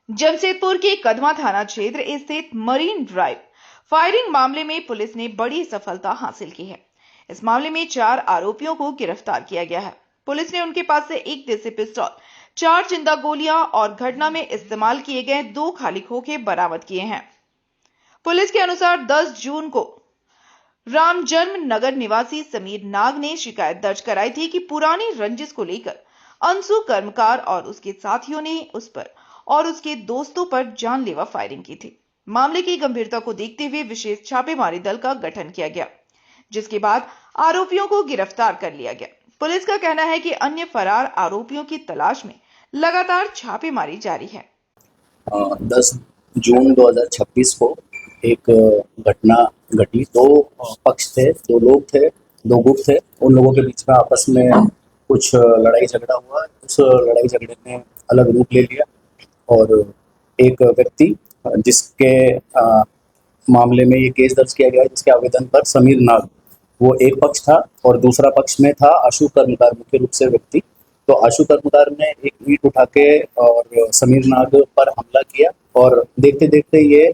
जमशेदपुर के कदमा थाना क्षेत्र स्थित मरीन ड्राइव फायरिंग मामले में पुलिस ने बड़ी सफलता हासिल की है। इस मामले में 4 आरोपियों को गिरफ्तार किया गया है। पुलिस ने उनके पास से एक देसी पिस्तौल, 4 जिंदा गोलियां और घटना में इस्तेमाल किए गए 2 खाली खोखे बरामद किए हैं। पुलिस के अनुसार 10 जून को रामजन्म नगर निवासी समीर नाग ने शिकायत दर्ज कराई थी कि पुरानी रंजिश को लेकर अंशु कर्मकार और उसके साथियों ने उस पर और उसके दोस्तों पर जानलेवा फायरिंग की थी। मामले की गंभीरता को देखते हुए विशेष छापेमारी दल का गठन किया गया, जिसके बाद आरोपियों को गिरफ्तार कर लिया गया। पुलिस का कहना है कि अन्य फरार आरोपियों की तलाश में लगातार छापेमारी जारी है। 10 जून 2026 को एक घटना घटी। 2 पक्ष थे, 2 लोग थे, 2 गुट थे। उन लोगों के बीच में आपस में कुछ लड़ाई झगड़ा हुआ। उस लड़ाई झगड़े ने अलग रूप ले लिया और एक व्यक्ति जिसके मामले में ये केस दर्ज किया गया, जिसके आवेदन पर समीर नाग, वो एक पक्ष था और दूसरा पक्ष में था आशु कर्मकार, मुख्य रूप से व्यक्ति। तो आशु कर्मकार ने एक ईंट उठा के और समीर नाग पर हमला किया और देखते देखते ये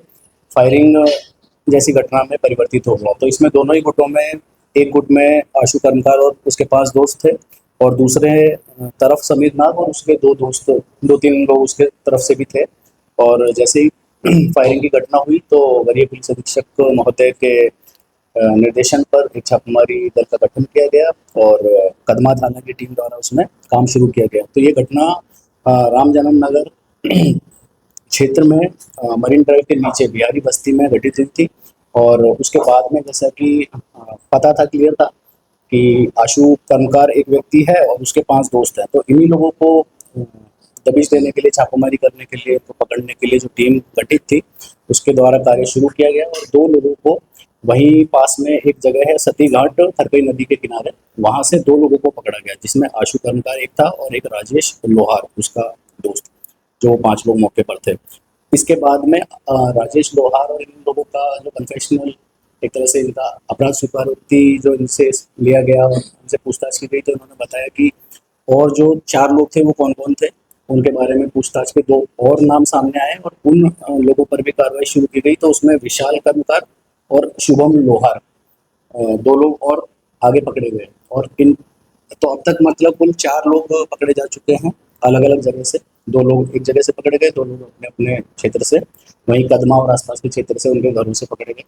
फायरिंग जैसी घटना में परिवर्तित हो गया। तो इसमें दोनों ही गुटों में, एक गुट में आशु कर्मकार और उसके 5 दोस्त थे और दूसरे तरफ समीर नाग और उसके 2 दोस्त, 2-3 लोग उसके तरफ से भी थे। और जैसे ही फायरिंग की घटना हुई तो वरीय पुलिस अधीक्षक महोदय के निर्देशन पर एक छापेमारी दल का गठन किया गया और कदमा थाना की टीम द्वारा उसमें काम शुरू किया गया। तो ये घटना रामजन्म नगर क्षेत्र में मरीन ड्राइव के नीचे बिहारी बस्ती में घटित हुई थी। और उसके बाद में जैसा कि पता था, क्लियर था कि आशु कर्मकार एक व्यक्ति है और उसके 5 दोस्त हैं। तो इन्हीं लोगों को दबिश देने के लिए, छापेमारी करने के लिए, तो पकड़ने के लिए जो टीम गठित थी उसके द्वारा कार्य शुरू किया गया और 2 लोगों को वहीं पास में एक जगह है सती घाट, थरकई नदी के किनारे, वहां से 2 लोगों को पकड़ा गया, जिसमें आशु कर्मकार एक था और एक राजेश लोहार उसका दोस्त, जो 5 लोग मौके पर थे। इसके बाद में राजेश लोहार और इन लोगों का जो कन्फेशनल, एक तरह से इनका अपराध स्वीकारोक्ति जो इनसे लिया गया और उनसे पूछताछ की गई, तो उन्होंने बताया कि और जो 4 लोग थे वो कौन कौन थे। उनके बारे में पूछताछ के 2 और नाम सामने आए और उन लोगों पर भी कार्रवाई शुरू की गई। तो उसमें विशाल कर्मकार और शुभम लोहार 2 लोग और आगे पकड़े गए और इन तो अब तक मतलब कुल 4 लोग पकड़े जा चुके हैं अलग अलग जगह से। 2 लोग एक जगह से पकड़े गए, 2 लोग अपने अपने क्षेत्र से, वहीं कदमा और आसपास के क्षेत्र से उनके घरों से पकड़े गए।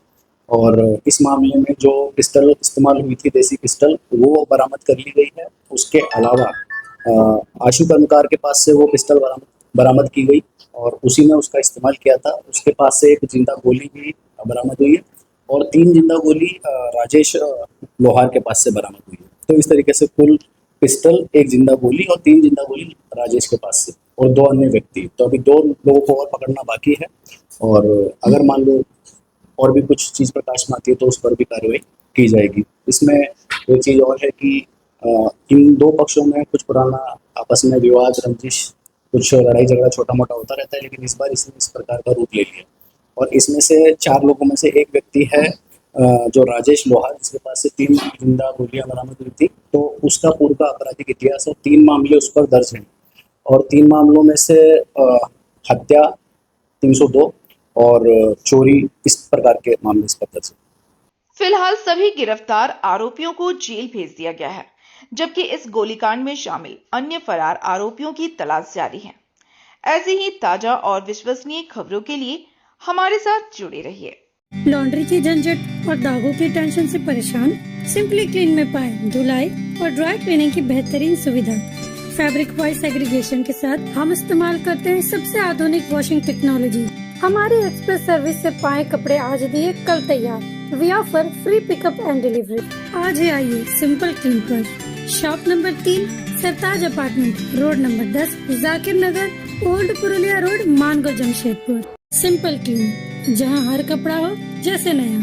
और इस मामले में जो पिस्टल इस्तेमाल हुई थी, देसी पिस्टल, वो बरामद कर ली गई है। उसके अलावा आशु कर्मकार के पास से वो पिस्टल बरामद की गई और उसी ने उसका इस्तेमाल किया था। उसके पास से एक जिंदा गोली भी बरामद हुई है और 3 जिंदा गोली राजेश लोहार के पास से बरामद हुई है। तो इस तरीके से कुल पिस्टल, 1 जिंदा गोली और 3 जिंदा गोली राजेश के पास से और 2 अन्य व्यक्ति। तो अभी 2 लोगों को और पकड़ना बाकी है और अगर मान लो और भी कुछ चीज़ प्रकाश में आती है तो उस पर भी कार्रवाई की जाएगी। इसमें एक चीज़ और है कि इन 2 पक्षों में कुछ पुराना आपस में विवाद, रंजिश, कुछ लड़ाई झगड़ा छोटा मोटा होता रहता है, लेकिन इस बार इसने इस प्रकार का रूप ले लिया। और इसमें से 4 लोगों में से एक व्यक्ति है जो राजेश लोहार, जिसके पास से 3 जिंदा गोलियां बरामद हुई थी। तो उसका पूर्व का आपराधिक इतिहास और 3 मामले उस पर दर्ज हैं और 3 मामलों में से हत्या 302 और चोरी, इस प्रकार के मामले इस पर दर्ज हैं। फिलहाल सभी गिरफ्तार आरोपियों को जेल भेज दिया गया है, जबकि इस गोलीकांड में शामिल अन्य फरार आरोपियों की तलाश जारी है। ऐसी ही ताजा और विश्वसनीय खबरों के लिए हमारे साथ जुड़े रहिए। लॉन्ड्री की झंझट और दागों की टेंशन से परेशान? सिंपली क्लीन में पाएं धुलाई और ड्राई क्लीनिंग की बेहतरीन सुविधा। फैब्रिक वॉइस एग्रीगेशन के साथ हम इस्तेमाल करते हैं सबसे आधुनिक वॉशिंग टेक्नोलॉजी। हमारी एक्सप्रेस सर्विस से पाए कपड़े आज दिए कल तैयार। We offer free pickup and delivery. आज ही आइए सिंपल क्लीन पर। Shop number 3, Sartaj apartment, road number 10, Zakir Nagar, old Purulia road, Mango, Jamshedpur. Simple clean, जहां हर कपड़ा हो जैसे नया।